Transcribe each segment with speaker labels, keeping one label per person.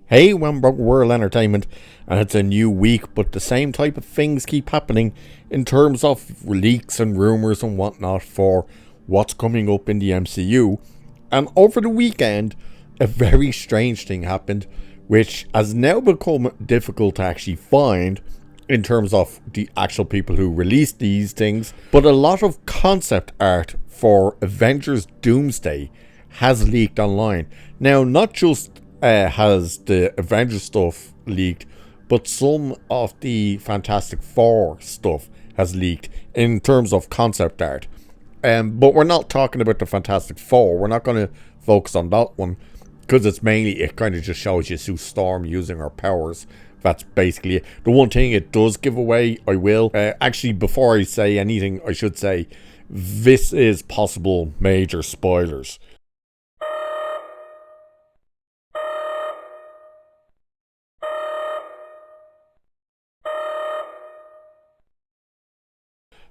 Speaker 1: Hey, Wembrook World Entertainment, and it's a new week, but the same type of things keep happening in terms of leaks and rumours and whatnot for what's coming up in the MCU. And over the weekend, a very strange thing happened, which has now become difficult to actually find in terms of the actual people who released these things. But a lot of concept art for Avengers Doomsday has leaked online. Now, not just has the Avengers stuff leaked, but some of the Fantastic Four stuff has leaked in terms of concept art. But we're not talking about the Fantastic Four. We're not going to focus on that one because it kind of just shows you Sue Storm using her powers. That's basically it. The one thing it does give away, actually, before I say anything, I should say this is possible major spoilers.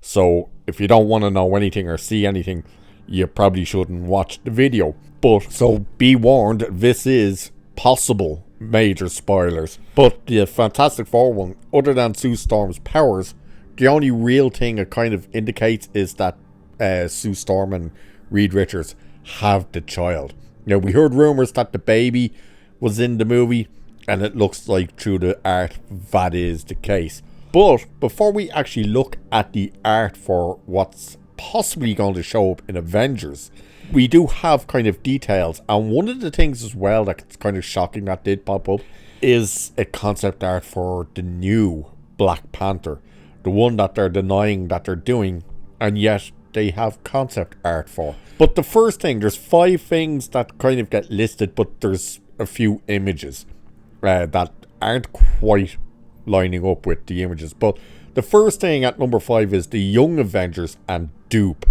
Speaker 1: So if you don't want to know anything or see anything, you probably shouldn't watch the video. But so be warned, this is possible major spoilers. But the Fantastic Four one, other than Sue Storm's powers, the only real thing it kind of indicates is that Sue Storm and Reed Richards have the child. Now, we heard rumors that the baby was in the movie, and it looks like through the art that is the case. But before we actually look at the art for what's possibly going to show up in Avengers, we do have kind of details. And one of the things as well that's kind of shocking that did pop up is a concept art for the new Black Panther. The one that they're denying that they're doing, and yet they have concept art for. But the first thing, there's 5 things that kind of get listed, but there's a few images that aren't quite lining up with the images. But the first thing at number 5 is the Young Avengers and Dupe.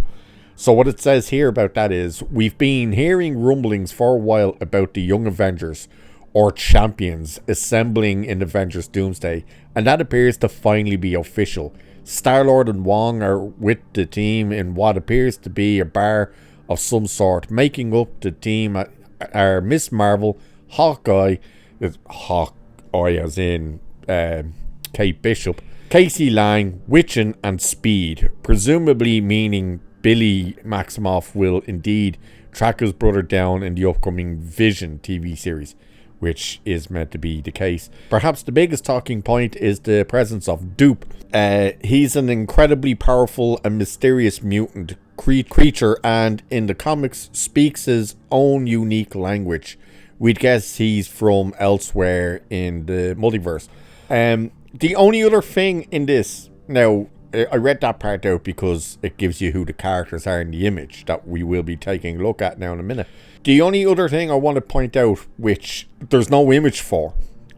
Speaker 1: So what it says here about that is, we've been hearing rumblings for a while about the Young Avengers, or champions, assembling in Avengers Doomsday, and that appears to finally be official. Star-Lord and Wong are with the team in what appears to be a bar of some sort. Making up the team are Miss Marvel, Hawkeye as in Kate Bishop, Casey Lang, Witchen, and Speed, presumably meaning Billy Maximoff will indeed track his brother down in the upcoming Vision TV series, which is meant to be the case. Perhaps the biggest talking point is the presence of Dupe. He's an incredibly powerful and mysterious mutant creature, and in the comics speaks his own unique language. We'd guess he's from elsewhere in the multiverse. The only other thing in this, now I read that part out because it gives you who the characters are in the image that we will be taking a look at now in a minute. The only other thing I want to point out, which there's no image for,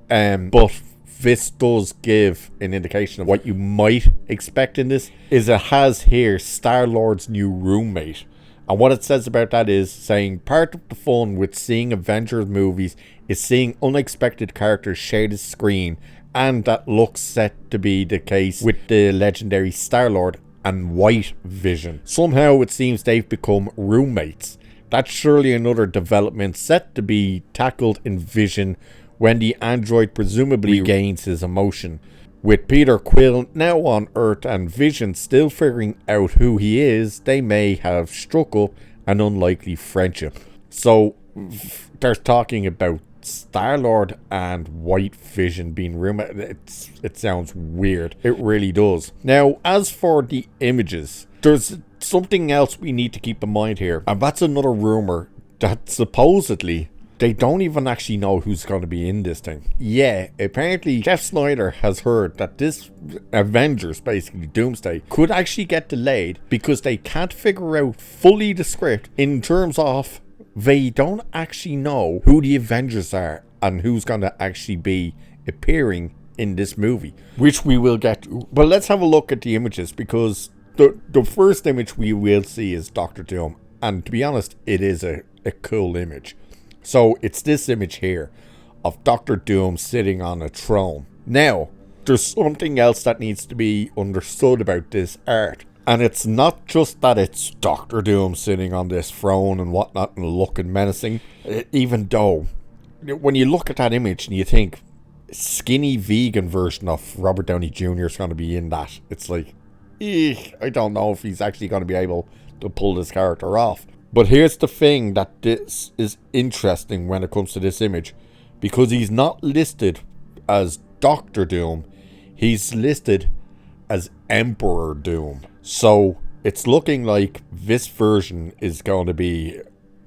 Speaker 1: but this does give an indication of what you might expect in this, is it has here Star-Lord's new roommate. And what it says about that is saying, part of the fun with seeing Avengers movies is seeing unexpected characters share the screen, and that looks set to be the case with the legendary Star-Lord and White Vision. Somehow it seems they've become roommates. That's surely another development set to be tackled in Vision when the android presumably regains his emotion. With Peter Quill now on Earth and Vision still figuring out who he is, they may have struck up an unlikely friendship. So they're talking about Star-Lord and White Vision being roommates. It sounds weird. It really does. Now, as for the images, there's something else we need to keep in mind here, and that's another rumor that supposedly they don't even actually know who's going to be in this thing. Yeah, apparently Jeff Snyder has heard that this Avengers, basically Doomsday, could actually get delayed because they can't figure out fully the script in terms of they don't actually know who the Avengers are and who's going to actually be appearing in this movie, which we will get to. But let's have a look at the images, because the first image we will see is Doctor Doom, and to be honest, it is a cool image. So it's this image here of Doctor Doom sitting on a throne. Now, there's something else that needs to be understood about this art. And it's not just that it's Doctor Doom sitting on this throne and whatnot and looking menacing, even though when you look at that image and you think skinny vegan version of Robert Downey Jr. is going to be in that, it's like, I don't know if he's actually going to be able to pull this character off. But here's the thing that this is interesting when it comes to this image, because he's not listed as Doctor Doom, he's listed as Emperor Doom. So it's looking like this version is going to be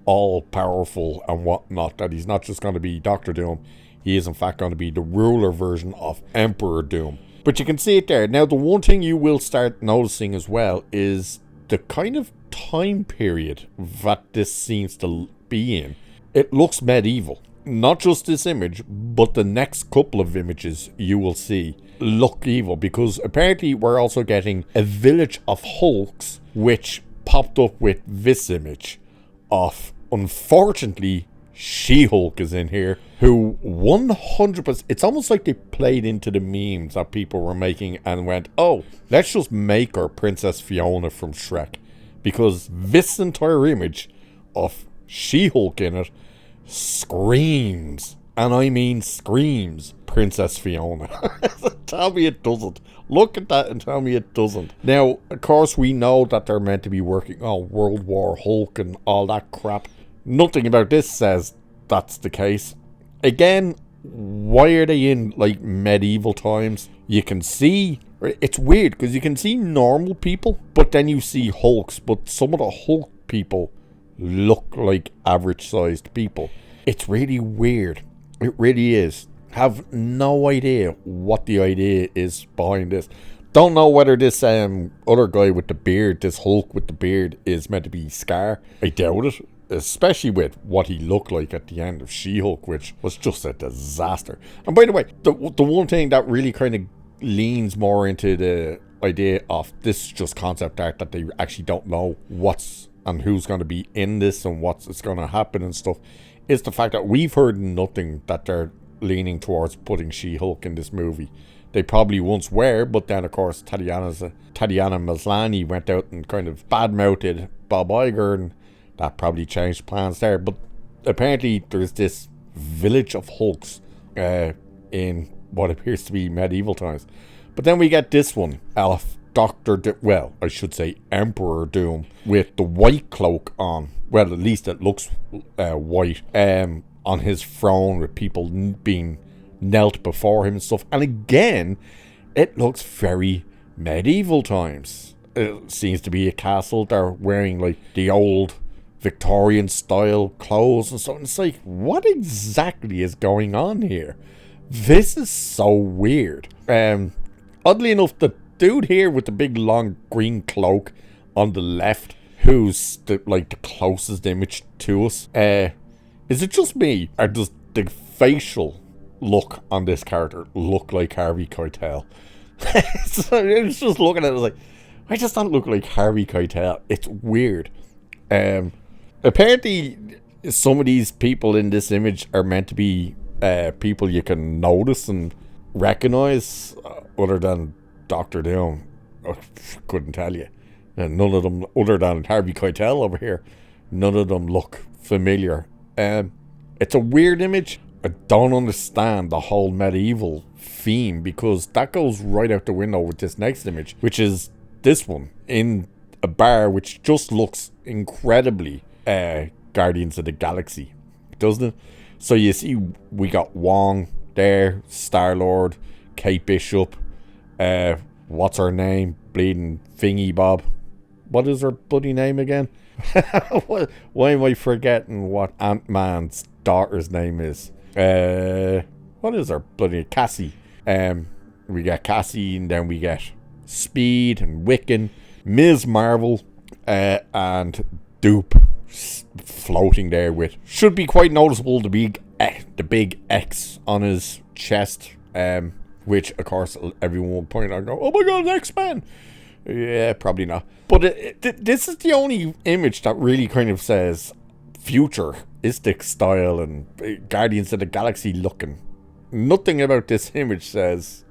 Speaker 1: all powerful and whatnot, that he's not just going to be Doctor Doom, he is in fact going to be the ruler version of Emperor Doom. But you can see it there. Now, the one thing you will start noticing as well is the kind of time period that this seems to be in. It looks medieval. Not just this image, but the next couple of images you will see look evil, because apparently we're also getting a village of Hulks, which popped up with this image of, unfortunately, She-Hulk is in here, who 100%, it's almost like they played into the memes that people were making and went, oh, let's just make her Princess Fiona from Shrek, because this entire image of She-Hulk in it screams, and I mean screams, Princess Fiona. Tell me it doesn't. Look at that and tell me it doesn't. Now, of course, we know that they're meant to be working on World War Hulk and all that crap. Nothing about this says that's the case. Again, why are they in, like, medieval times? You can see, it's weird, because you can see normal people, but then you see Hulks, but some of the Hulk people look like average-sized people. It's really weird. It really is. Have no idea what the idea is behind this. Don't know whether this other guy with the beard, this Hulk with the beard, is meant to be Scar. I doubt it. Especially with what he looked like at the end of She-Hulk, which was just a disaster. And by the way, the one thing that really kind of leans more into the idea of this just concept art, that they actually don't know what's and who's going to be in this and what's going to happen and stuff, is the fact that we've heard nothing that they're leaning towards putting She-Hulk in this movie. They probably once were, but then of course Tatiana Maslany went out and kind of badmouthed Bob Iger, and that probably changed plans there. But apparently there's this village of Hulks in what appears to be medieval times. But then we get this one of I should say Emperor Doom, with the white cloak on. Well, at least it looks white. On his throne, with people being knelt before him and stuff. And again, it looks very medieval times. It seems to be a castle. They're wearing like the old Victorian style clothes and stuff. And it's like, what exactly is going on here? This is so weird. Oddly enough, the dude here with the big long green cloak on the left, who's the closest image to us, is it just me, or does the facial look on this character look like Harvey Keitel? So I was just looking at it, like, why does that look like Harvey Keitel? It's weird. Apparently some of these people in this image are meant to be people you can notice and recognize, other than Dr. Doom. Couldn't tell you. And none of them, other than Harvey Keitel over here, none of them look familiar. It's a weird image. I don't understand the whole medieval theme, because that goes right out the window with this next image, which is this one in a bar, which just looks incredibly Guardians of the Galaxy, doesn't it? So you see, we got Wong there, Star-Lord, Kate Bishop, what's her name? Bleeding Thingy Bob. What is her bloody name again? Why am I forgetting what Ant-Man's daughter's name is? What is her bloody Cassie? We get Cassie, and then we get Speed and Wiccan, Ms. Marvel, and Dupe floating there with, should be quite noticeable, the big X on his chest, which of course everyone will point out and go, oh my god, X-Men. Yeah, probably not. But this is the only image that really kind of says futuristic style and Guardians of the Galaxy looking. Nothing about this image says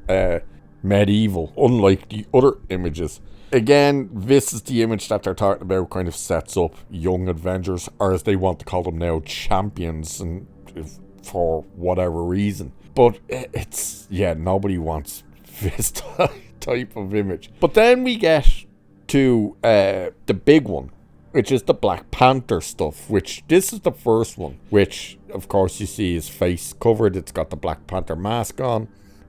Speaker 1: medieval, unlike the other images. Again, this is the image that they're talking about, kind of sets up young Avengers, or as they want to call them now, champions, and for whatever reason. But it's, yeah, nobody wants this type of image. But then we get to the big one, which is the Black Panther stuff, which this is the first one, which of course you see his face covered. It's got the Black Panther mask on.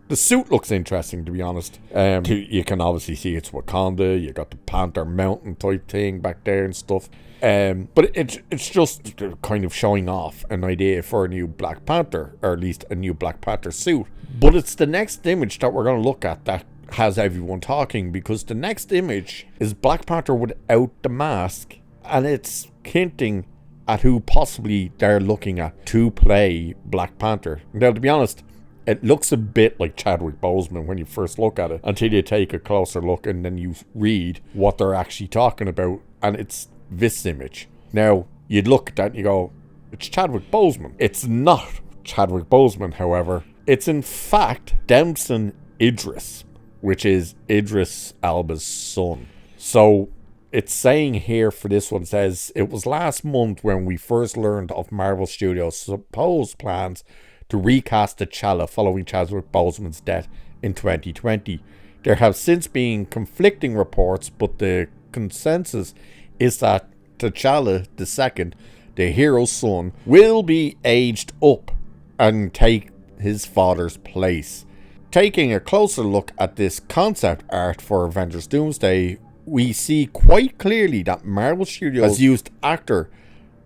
Speaker 1: The suit looks interesting, to be honest. You can obviously see it's Wakanda. You got the Panther Mountain type thing back there and stuff. But it's just kind of showing off an idea for a new Black Panther, or at least a new Black Panther suit. But it's the next image that we're going to look at that has everyone talking, because the next image is Black Panther without the mask, and it's hinting at who possibly they're looking at to play Black Panther. Now, to be honest, it looks a bit like Chadwick Boseman when you first look at it, until you take a closer look and then you read what they're actually talking about, and it's this image. Now, you'd look at that and you go, it's Chadwick Boseman. It's not Chadwick Boseman, however. It's in fact Damson Idris, which is Idris Elba's son. So it's saying here for this one, says, it was last month when we first learned of Marvel Studios' supposed plans to recast T'Challa following Chadwick Boseman's death in 2020. There have since been conflicting reports, but the consensus is that T'Challa II, the hero's son, will be aged up and take his father's place. Taking a closer look at this concept art for Avengers Doomsday, we see quite clearly that Marvel Studios has used actor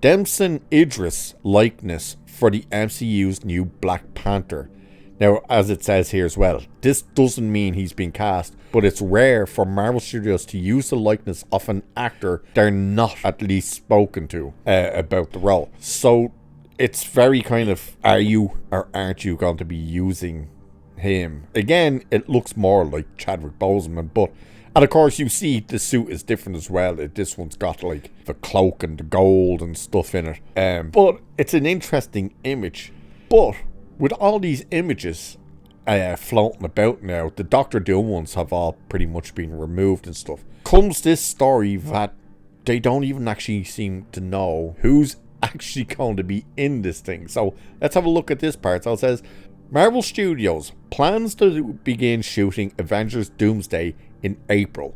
Speaker 1: Damson Idris' likeness for the MCU's new Black Panther. Now, as it says here as well, this doesn't mean he's been cast, but it's rare for Marvel Studios to use the likeness of an actor they're not at least spoken to about the role. So it's very kind of, are you or aren't you going to be using him? Again, it looks more like Chadwick Boseman, but, and of course you see the suit is different as well. This one's got like the cloak and the gold and stuff in it. But it's an interesting image. But with all these images floating about now, the Doctor Doom ones have all pretty much been removed and stuff. Comes this story that they don't even actually seem to know who's actually going to be in this thing. So let's have a look at this part. So it says, Marvel Studios plans to begin shooting Avengers Doomsday in April.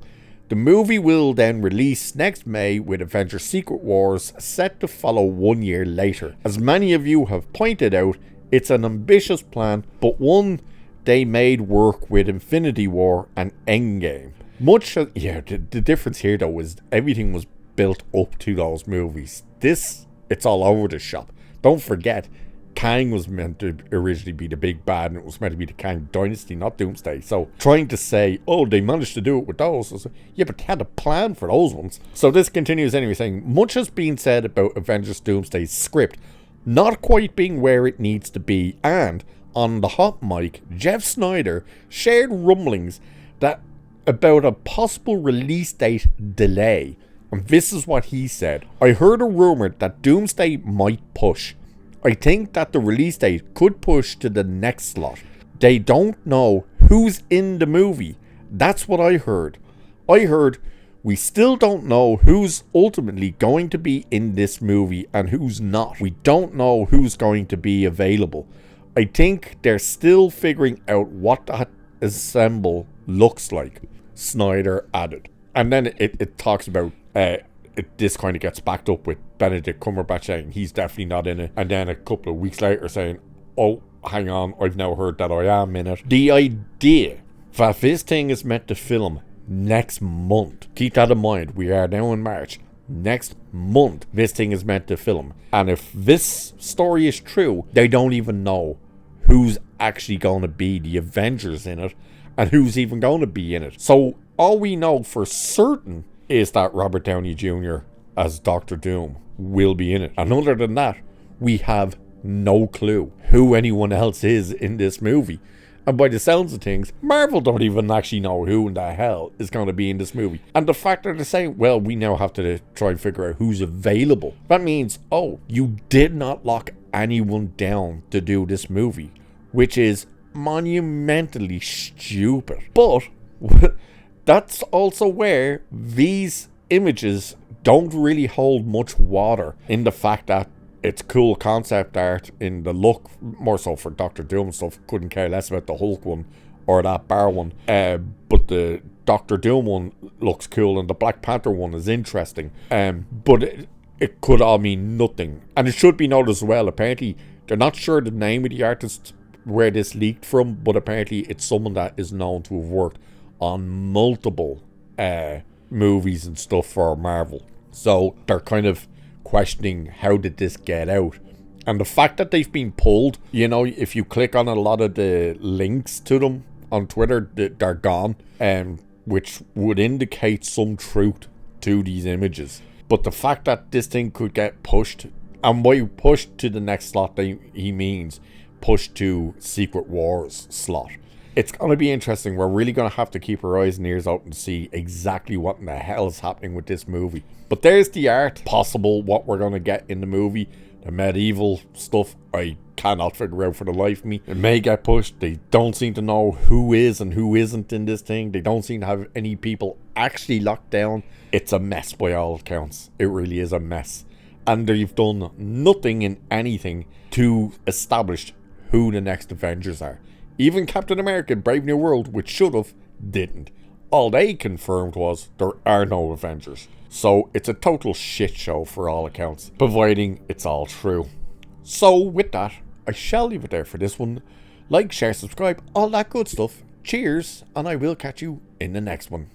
Speaker 1: The movie will then release next May, with Avengers Secret Wars set to follow 1 year later. As many of you have pointed out, it's an ambitious plan, but one they made work with Infinity War and Endgame. The difference here though is everything was built up to those movies. This, it's all over the shop. Don't forget, Kang was meant to originally be the big bad, and it was meant to be the Kang Dynasty, not Doomsday. So trying to say, oh, they managed to do it with those, yeah, but they had a plan for those ones. So this continues anyway, saying, much has been said about Avengers Doomsday's script not quite being where it needs to be, and on the hot mic, Jeff Snyder shared rumblings that about a possible release date delay. And this is what he said. I heard a rumor that Doomsday might push. I think that the release date could push to the next slot. They don't know who's in the movie. That's what I heard. I heard we still don't know who's ultimately going to be in this movie and who's not. We don't know who's going to be available. I think they're still figuring out what that ensemble looks like, Snyder added. And then it talks about this kind of gets backed up with Benedict Cumberbatch saying he's definitely not in it, and then a couple of weeks later saying, oh, hang on, I've now heard that I am in it. The idea that this thing is meant to film next month, keep that in mind, we are now in March, next month this thing is meant to film, and if this story is true, they don't even know who's actually going to be the Avengers in it, and who's even going to be in it. So all we know for certain is that Robert Downey Jr. as Doctor Doom will be in it. And other than that, we have no clue who anyone else is in this movie. And by the sounds of things, Marvel don't even actually know who in the hell is going to be in this movie. And the fact that they're saying, well, we now have to try and figure out who's available. That means, oh, you did not lock anyone down to do this movie, which is monumentally stupid. But that's also where these images don't really hold much water, in the fact that It's cool concept art in the look, more so for Doctor Doom stuff. Couldn't care less about the Hulk one or that bar one. But the Doctor Doom one looks cool, and the Black Panther one is interesting. But it could all mean nothing. And it should be noted as well, apparently, they're not sure the name of the artist where this leaked from, but apparently it's someone that is known to have worked on multiple movies and stuff for Marvel. So they're kind of questioning, how did this get out? And the fact that they've been pulled, you know, if you click on a lot of the links to them on Twitter, they're gone, which would indicate some truth to these images. But the fact that this thing could get pushed, and by pushed to the next slot, he means pushed to Secret Wars slot. It's going to be interesting. We're really going to have to keep our eyes and ears open to see exactly what in the hell is happening with this movie. But there's the art. Possible what we're going to get in the movie. The medieval stuff, I cannot figure out for the life of me. It may get pushed. They don't seem to know who is and who isn't in this thing. They don't seem to have any people actually locked down. It's a mess by all accounts. It really is a mess. And they've done nothing in anything to establish who the next Avengers are. Even Captain America Brave New World, which should have, didn't. All they confirmed was there are no Avengers. So it's a total shit show for all accounts, providing it's all true. So with that, I shall leave it there for this one. Like, share, subscribe, all that good stuff. Cheers, and I will catch you in the next one.